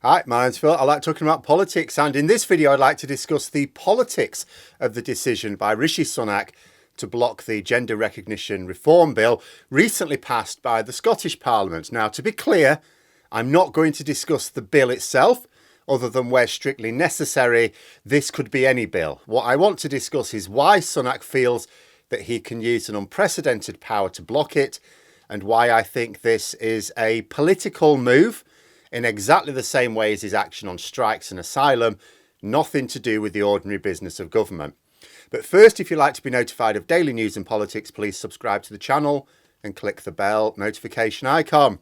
Hi, my name's Phil. I like talking about politics, and in this video I'd like to discuss the politics of the decision by Rishi Sunak to block the Gender Recognition Reform Bill recently passed by the Scottish Parliament. Now, to be clear, I'm not going to discuss the bill itself, other than where strictly necessary. This could be any bill. What I want to discuss is why Sunak feels that he can use an unprecedented power to block it, and why I think this is a political move in exactly the same way as his action on strikes and asylum, nothing to do with the ordinary business of government. But first, if you'd like to be notified of daily news and politics, please subscribe to the channel and click the bell notification icon.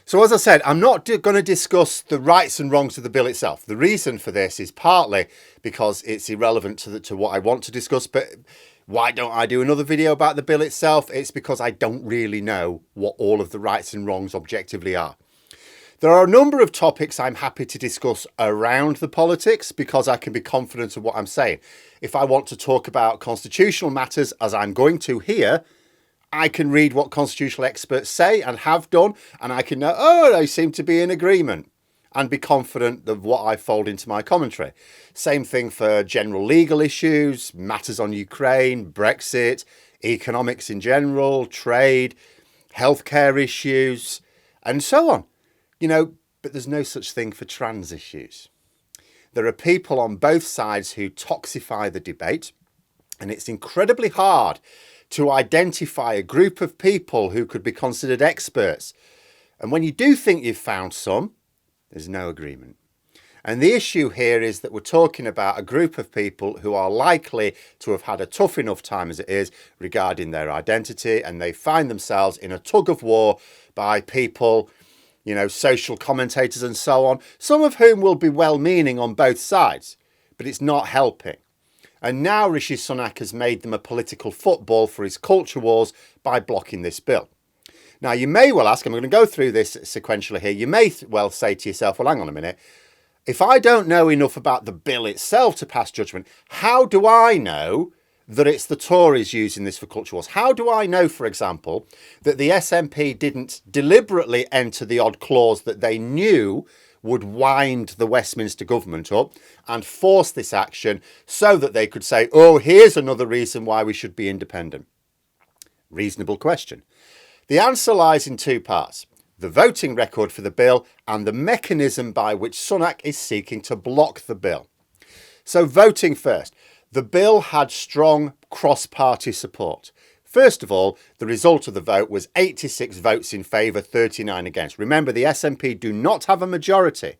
So as I said, I'm not going to discuss the rights and wrongs of the bill itself. The reason for this is partly because it's irrelevant to what I want to discuss, but why don't I do another video about the bill itself? It's because I don't really know what all of the rights and wrongs objectively are. There are a number of topics I'm happy to discuss around the politics because I can be confident of what I'm saying. If I want to talk about constitutional matters, as I'm going to here, I can read what constitutional experts say and have done, and I can know, oh, they seem to be in agreement, and be confident of what I fold into my commentary. Same thing for general legal issues, matters on Ukraine, Brexit, economics in general, trade, healthcare issues, and so on. You know, but there's no such thing for trans issues. There are people on both sides who toxify the debate, and it's incredibly hard to identify a group of people who could be considered experts. And when you do think you've found some, there's no agreement. And the issue here is that we're talking about a group of people who are likely to have had a tough enough time as it is regarding their identity, and they find themselves in a tug of war by people, you know, social commentators and so on, some of whom will be well-meaning on both sides, but it's not helping. And now Rishi Sunak has made them a political football for his culture wars by blocking this bill. Now, you may well ask, I'm going to go through this sequentially here, you may well say to yourself, well, hang on a minute, if I don't know enough about the bill itself to pass judgment, how do I know that it's the Tories using this for culture wars? How do I know, for example, that the SNP didn't deliberately enter the odd clause that they knew would wind the Westminster government up and force this action so that they could say, oh, here's another reason why we should be independent? Reasonable question. The answer lies in two parts: the voting record for the bill and the mechanism by which Sunak is seeking to block the bill. So voting first. The bill had strong cross-party support. First of all, the result of the vote was 86 votes in favour, 39 against. Remember, the SNP do not have a majority.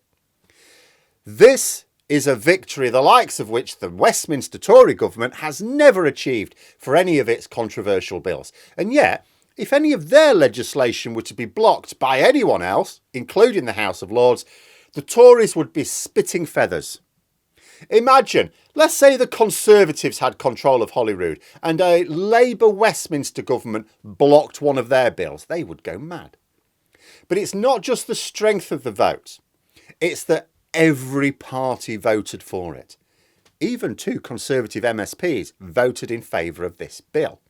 This is a victory the likes of which the Westminster Tory government has never achieved for any of its controversial bills. And yet, if any of their legislation were to be blocked by anyone else, including the House of Lords, the Tories would be spitting feathers. Imagine, let's say the Conservatives had control of Holyrood and a Labour Westminster government blocked one of their bills. They would go mad. But it's not just the strength of the vote. It's that every party voted for it. Even two Conservative MSPs voted in favour of this bill.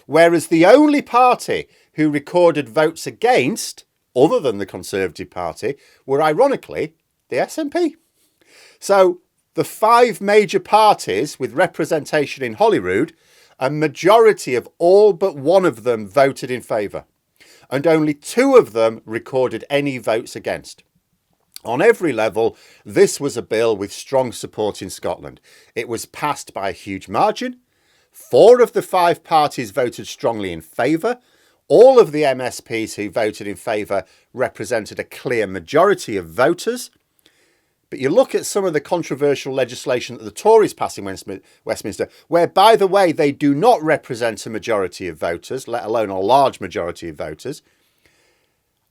Whereas the only party who recorded votes against, other than the Conservative Party, were ironically the SNP. So the five major parties with representation in Holyrood, a majority of all but one of them voted in favour, and only two of them recorded any votes against. On every level, this was a bill with strong support in Scotland. It was passed by a huge margin. 4 of the 5 parties voted strongly in favour. All of the MSPs who voted in favour represented a clear majority of voters. But you look at some of the controversial legislation that the Tories pass in Westminster, where, by the way, they do not represent a majority of voters, let alone a large majority of voters.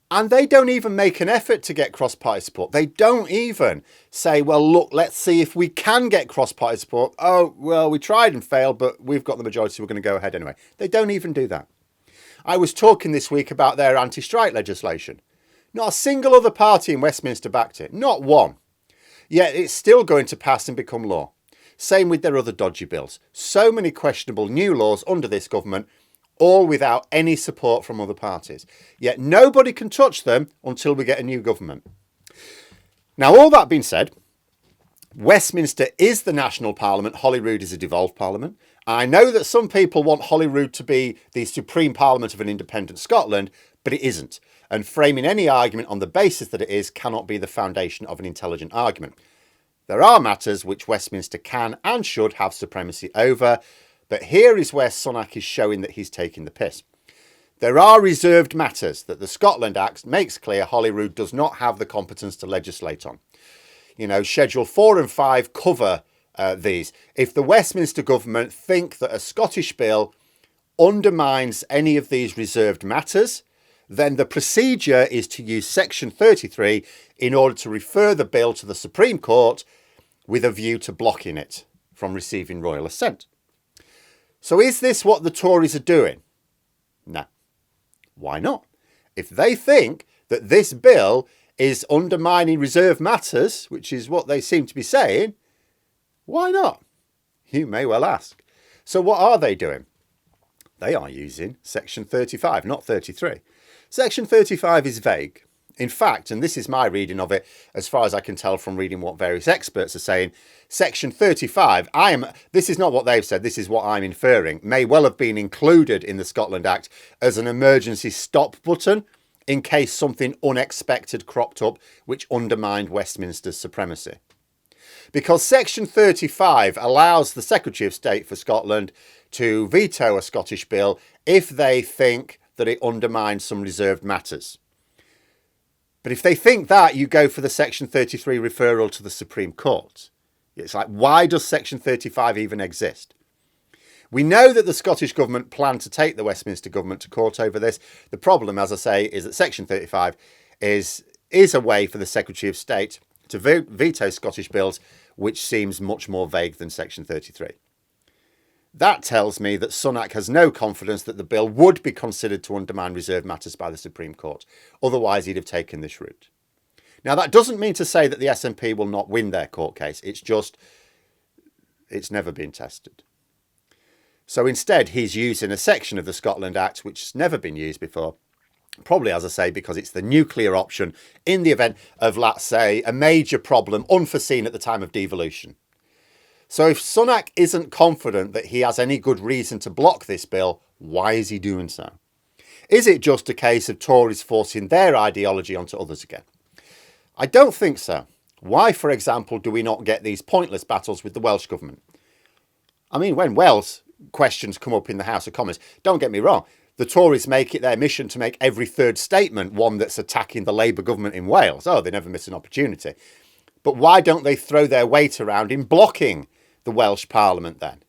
And they don't even make an effort to get cross-party support. They don't even say, well, look, let's see if we can get cross-party support. Oh, well, we tried and failed, but we've got the majority, we're going to go ahead anyway. They don't even do that. I was talking this week about their anti-strike legislation. Not a single other party in Westminster backed it. Not one. Yet it's still going to pass and become law. Same with their other dodgy bills. So many questionable new laws under this government, all without any support from other parties. Yet nobody can touch them until we get a new government. Now, all that being said, Westminster is the national parliament. Holyrood is a devolved parliament. I know that some people want Holyrood to be the supreme parliament of an independent Scotland, but it isn't. And framing any argument on the basis that it is cannot be the foundation of an intelligent argument. There are matters which Westminster can and should have supremacy over, but here is where Sunak is showing that he's taking the piss. There are reserved matters that the Scotland Act makes clear Holyrood does not have the competence to legislate on. Schedule 4 and 5 cover these. If the Westminster government think that a Scottish bill undermines any of these reserved matters, then the procedure is to use Section 33 in order to refer the bill to the Supreme Court with a view to blocking it from receiving royal assent. So is this what the Tories are doing? No. Why not? If they think that this bill is undermining reserved matters, which is what they seem to be saying, why not? You may well ask. So what are they doing? They are using Section 35, not 33. Section 35 is vague. In fact, and this is my reading of it, as far as I can tell from reading what various experts are saying, Section 35, this is not what they've said, this is what I'm inferring, may well have been included in the Scotland Act as an emergency stop button in case something unexpected cropped up which undermined Westminster's supremacy. Because Section 35 allows the Secretary of State for Scotland to veto a Scottish bill if they think that it undermines some reserved matters. But if they think that, you go for the Section 33 referral to the Supreme Court. It's like, why does Section 35 even exist? We know that the Scottish Government plan to take the Westminster Government to court over this. The problem, as I say, is that Section 35 is a way for the Secretary of State to veto Scottish bills, which seems much more vague than Section 33. That tells me that Sunak has no confidence that the bill would be considered to undermine reserved matters by the Supreme Court. Otherwise, he'd have taken this route. Now, that doesn't mean to say that the SNP will not win their court case. It's just, it's never been tested. So instead, he's using a section of the Scotland Act which has never been used before. Probably, as I say, because it's the nuclear option in the event of, let's say, a major problem unforeseen at the time of devolution. So if Sunak isn't confident that he has any good reason to block this bill, why is he doing so? Is it just a case of Tories forcing their ideology onto others again? I don't think so. Why, for example, do we not get these pointless battles with the Welsh Government? I mean, when Welsh questions come up in the House of Commons, don't get me wrong, the Tories make it their mission to make every third statement one that's attacking the Labour government in Wales. Oh, they never miss an opportunity. But why don't they throw their weight around in blocking the Welsh Parliament then?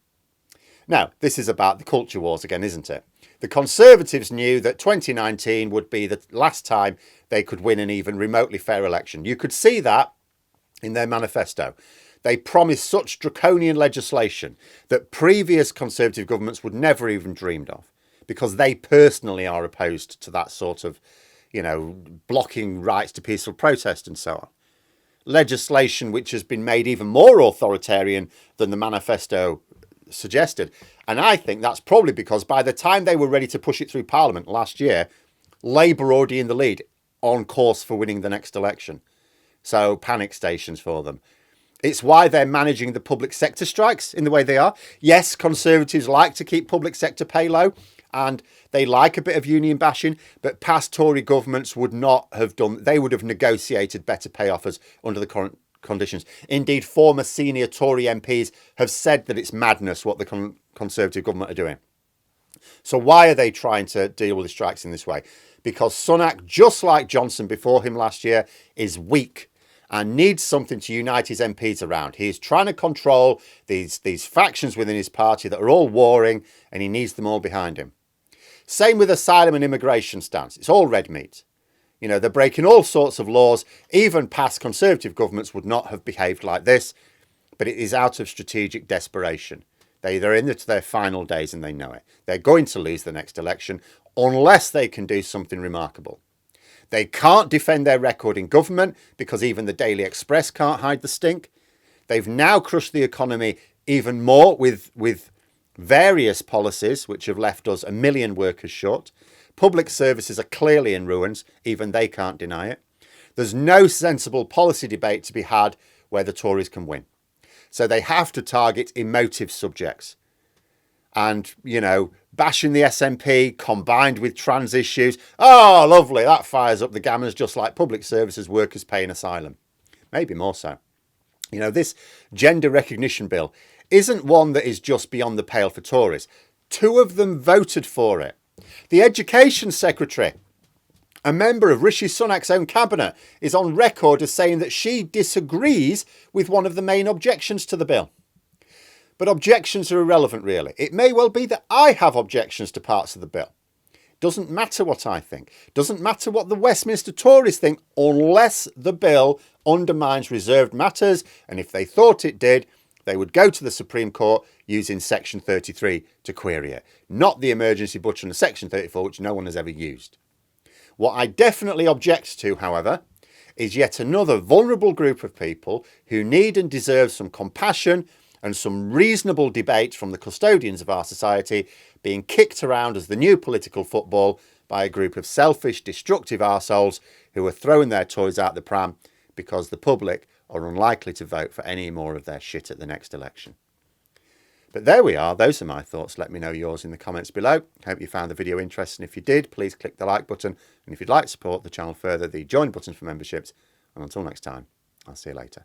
Now, this is about the culture wars again, isn't it? The Conservatives knew that 2019 would be the last time they could win an even remotely fair election. You could see that in their manifesto. They promised such draconian legislation that previous Conservative governments would never even dreamed of, because they personally are opposed to that sort of, blocking rights to peaceful protest and so on. Legislation which has been made even more authoritarian than the manifesto suggested. And I think that's probably because by the time they were ready to push it through Parliament last year, Labour already in the lead, on course for winning the next election. So panic stations for them. It's why they're managing the public sector strikes in the way they are. Yes, Conservatives like to keep public sector pay low and they like a bit of union bashing, but past Tory governments would not have done, they would have negotiated better pay offers under the current conditions. Indeed, former senior Tory MPs have said that it's madness what the Conservative government are doing. So why are they trying to deal with the strikes in this way? Because Sunak, just like Johnson before him last year, is weak and needs something to unite his MPs around. He is trying to control these factions within his party that are all warring, and he needs them all behind him. Same with asylum and immigration stance. It's all red meat. They're breaking all sorts of laws. Even past Conservative governments would not have behaved like this, but it is out of strategic desperation. They're into their final days and they know it. They're going to lose the next election unless they can do something remarkable. They can't defend their record in government because even the Daily Express can't hide the stink. They've now crushed the economy even more with various policies which have left us 1 million workers short. Public services are clearly in ruins. Even they can't deny it. There's no sensible policy debate to be had where the Tories can win. So they have to target emotive subjects. And, you know, bashing the SNP combined with trans issues. Oh, lovely. That fires up the gammers just like public services workers paying asylum. Maybe more so. You know, this gender recognition bill isn't one that is just beyond the pale for Tories. 2 of them voted for it. The Education Secretary, a member of Rishi Sunak's own cabinet, is on record as saying that she disagrees with one of the main objections to the bill. But objections are irrelevant, really. It may well be that I have objections to parts of the bill. Doesn't matter what I think. Doesn't matter what the Westminster Tories think, unless the bill undermines reserved matters. And if they thought it did, they would go to the Supreme Court using Section 33 to query it. Not the emergency button of Section 34, which no one has ever used. What I definitely object to, however, is yet another vulnerable group of people who need and deserve some compassion and some reasonable debate from the custodians of our society being kicked around as the new political football by a group of selfish, destructive arseholes who are throwing their toys out the pram because the public are unlikely to vote for any more of their shit at the next election. But there we are. Those are my thoughts. Let me know yours in the comments below. Hope you found the video interesting. If you did, please click the like button. And if you'd like to support the channel further, the join button for memberships. And until next time, I'll see you later.